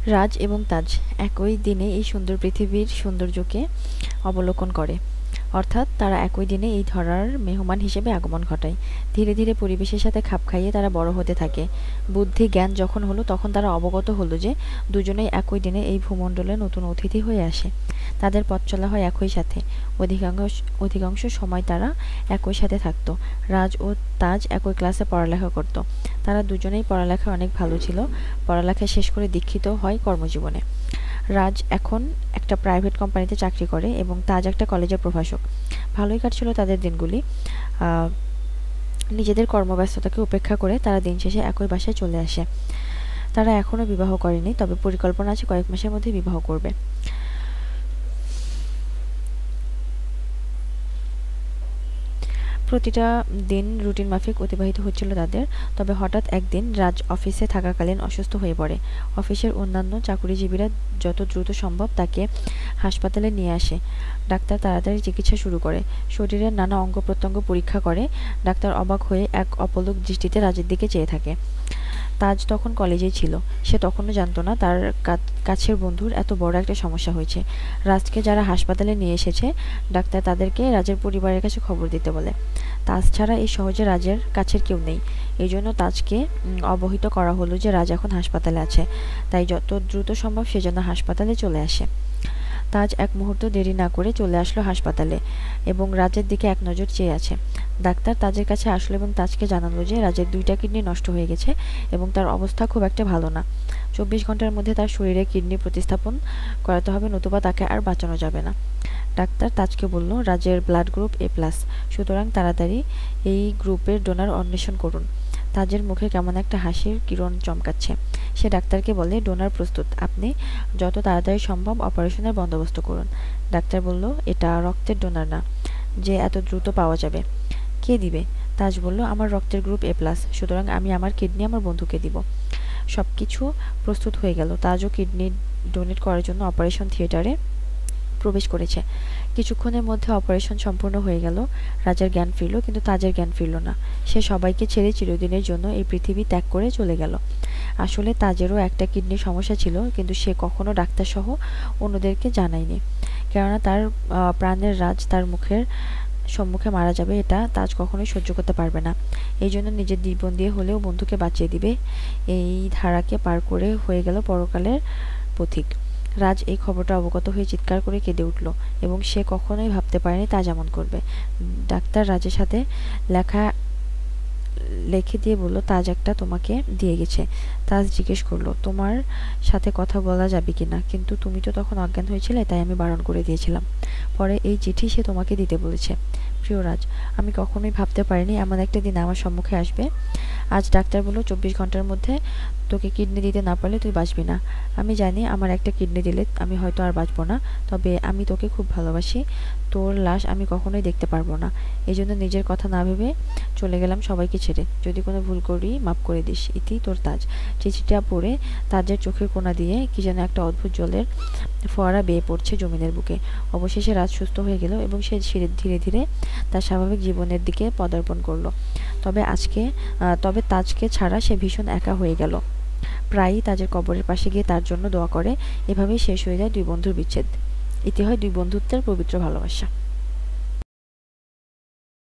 রাজ এবং তাজ একই দিনে এই সুন্দর পৃথিবীর সৌন্দর্যকে অবলোকন করে, অর্থাৎ তারা একই দিনে এই ধরার মেহমান হিসেবে আগমন ঘটায়। ধীরে ধীরে পরিবেশের সাথে খাপ খাইয়ে তারা বড় হতে থাকে। বুদ্ধি জ্ঞান যখন হলো তখন তারা অবগত হলো যে দুজনেই একই দিনে এই ভূমণ্ডলে নতুন অতিথি হয়ে আসে। তাদের পথ চলা হয় একই সাথে। অধিকাংশ অধিকাংশ সময় তারা একই সাথে থাকতো। রাজ ও তাজ একই ক্লাসে পড়ালেখা করত। তারা দুজনেই পড়ালেখায় অনেক ভালো ছিল। পড়ালেখা শেষ করে দীক্ষিত হয় কর্মজীবনে। রাজ এখন একটা প্রাইভেট কোম্পানিতে চাকরি করে এবং তাজ একটা কলেজের প্রভাষক। ভালোই কাটছিল তাদের দিনগুলি। আহ, নিজেদের কর্মব্যস্ততাকে উপেক্ষা করে তারা দিন শেষে একই বাসায় চলে আসে। তারা এখনো বিবাহ করেনি, তবে পরিকল্পনা আছে কয়েক মাসের মধ্যে বিবাহ করবে। প্রতিটা দিন রুটিন মাফিক অতিবাহিত হচ্ছিল তাদের। তবে হঠাৎ একদিন রাজ অফিসে থাকাকালীন অসুস্থ হয়ে পড়ে। অফিসের অন্যান্য চাকুরিজীবীরা যত দ্রুত সম্ভব তাকে হাসপাতালে নিয়ে আসে। ডাক্তার তাড়াতাড়ি চিকিৎসা শুরু করে, শরীরের নানা অঙ্গ প্রত্যঙ্গ পরীক্ষা করে। ডাক্তার অবাক হয়ে এক অপলক দৃষ্টিতে রাজের দিকে চেয়ে থাকে। তাজ তখন কলেজেই ছিল। সে তখনও জানত না তার কাছের বন্ধুর এত বড় একটা সমস্যা হয়েছে। রাজকে যারা হাসপাতালে নিয়ে এসেছে, ডাক্তার তাদেরকে রাজের পরিবারের কাছে খবর দিতে বলে। তাজ ছাড়া এই সহজে রাজের কাছের কেউ নেই। এই জন্য তাজকে অবহিত করা হলো যে রাজ এখন হাসপাতালে আছে, তাই যত দ্রুত সম্ভব সে যেন হাসপাতালে চলে আসে। তাজ এক মুহূর্ত দেরি না করে চলে আসলো হাসপাতালে এবং রাজের দিকে এক নজর চেয়ে আছে। ডাক্তার তাজের কাছে আসলো এবং তাজকে জানালো যে রাজের দুইটা কিডনি নষ্ট হয়ে গেছে এবং তার অবস্থা খুব একটা ভালো না। 24 ঘন্টার মধ্যে তার শরীরে কিডনি প্রতিস্থাপন করাতে হবে, নতুবা তাকে আর বাঁচানো যাবে না। ডাক্তার তাজকে বলল রাজের ব্লাড গ্রুপ A+, সুতরাং তাড়াতাড়ি এই গ্রুপের ডোনার অন্বেষণ করুন। তাজের মুখে কেমন একটা হাসির কিরণ চমকাচ্ছে। সে ডাক্তারকে বলে ডোনার প্রস্তুত, আপনি যত তাড়াতাড়ি সম্ভব অপারেশনের বন্দোবস্ত করুন। ডাক্তার বলল এটা রক্তের ডোনার না যে এত দ্রুত পাওয়া যাবে। কে দিবে? তাজ বলল আমার রক্তের গ্রুপ A+, সুতরাং আমি আমার কিডনি আমার বন্ধুকে দিব। সবকিছু প্রস্তুত হয়ে গেল। তাজও কিডনি ডোনেট করার জন্য অপারেশন থিয়েটারে প্রবেশ করেছে। কিছুক্ষণের মধ্যে অপারেশন সম্পূর্ণ হয়ে গেল। রাজার জ্ঞান ফিরল, কিন্তু তাজের জ্ঞান ফিরল না। সে সবাইকে ছেড়ে চিরদিনের জন্য এই পৃথিবী ত্যাগ করে চলে গেল। আসলে তাজেরও একটা কিডনির সমস্যা ছিল, কিন্তু সে কখনো ডাক্তারসহ অন্যদেরকে জানায়নি। কেননা তার প্রাণের রাজ তার সম্মুখে মারা যাবে, এটা তাজ কখনোই সহ্য করতে পারবে না। এই জন্য নিজের জীবন দিয়ে হলেও বন্ধুকে বাঁচিয়ে দিবে। এই ধারাকে পার করে হয়ে গেল পরকালের পথিক। রাজ এই খবরটা অবগত হয়ে চিৎকার করে কেঁদে উঠল এবং সে কখনোই ভাবতে পারেনি তাজ এমন করবে। ডাক্তার রাজের সাথে লেখা লিখে দিয়ে বলল তাজ একটা তোমাকে দিয়ে গেছে। তাজ জিজ্ঞেস করলো তোমার সাথে কথা বলা যাবে কিনা, কিন্তু তুমি তো তখন অজ্ঞান হয়েছিলে, তাই আমি বারণ করে দিয়েছিলাম। পরে এই চিঠি সে তোমাকে দিতে বলেছে। প্রিয় রাজ, আমি কখনোই ভাবতে পারিনি এমন একটা দিন আমার সম্মুখে আসবে। আজ ডাক্তার বলল 24 ঘন্টার মধ্যে তোকে কিডনি দিতে না পারলে তুই বাঁচবি না। আমি জানি আমার একটা কিডনি দিলে আমি হয়তো আর বাঁচবো না, তবে আমি তোকে খুব ভালোবাসি। তোর লাশ আমি কখনোই দেখতে পারবো না। এই জন্য নিজের কথা না ভেবে চলে গেলাম সবাইকে ছেড়ে। যদি কোনো ভুল করি মাফ করে দিস। ইতি তোর তাজ। চিঠিটা পড়ে তাজের চোখের কোণা দিয়ে কি যেন একটা অদ্ভুত জলের ফোয়ারা বেয়ে পড়ছে জমিনের বুকে। অবশেষে রাজ সুস্থ হয়ে গেল এবং সে ধীরে ধীরে তার স্বাভাবিক জীবনের দিকে পদার্পণ করলো। তবে তাজকে ছাড়া সে ভীষণ একা হয়ে গেল। প্রায়ই তাজের কবরের পাশে গিয়ে তার জন্য দোয়া করে। এভাবেই শেষ হয়ে যায় দুই বন্ধুর বিচ্ছেদ। ইতি হয় দুই বন্ধুত্বের পবিত্র ভালোবাসা।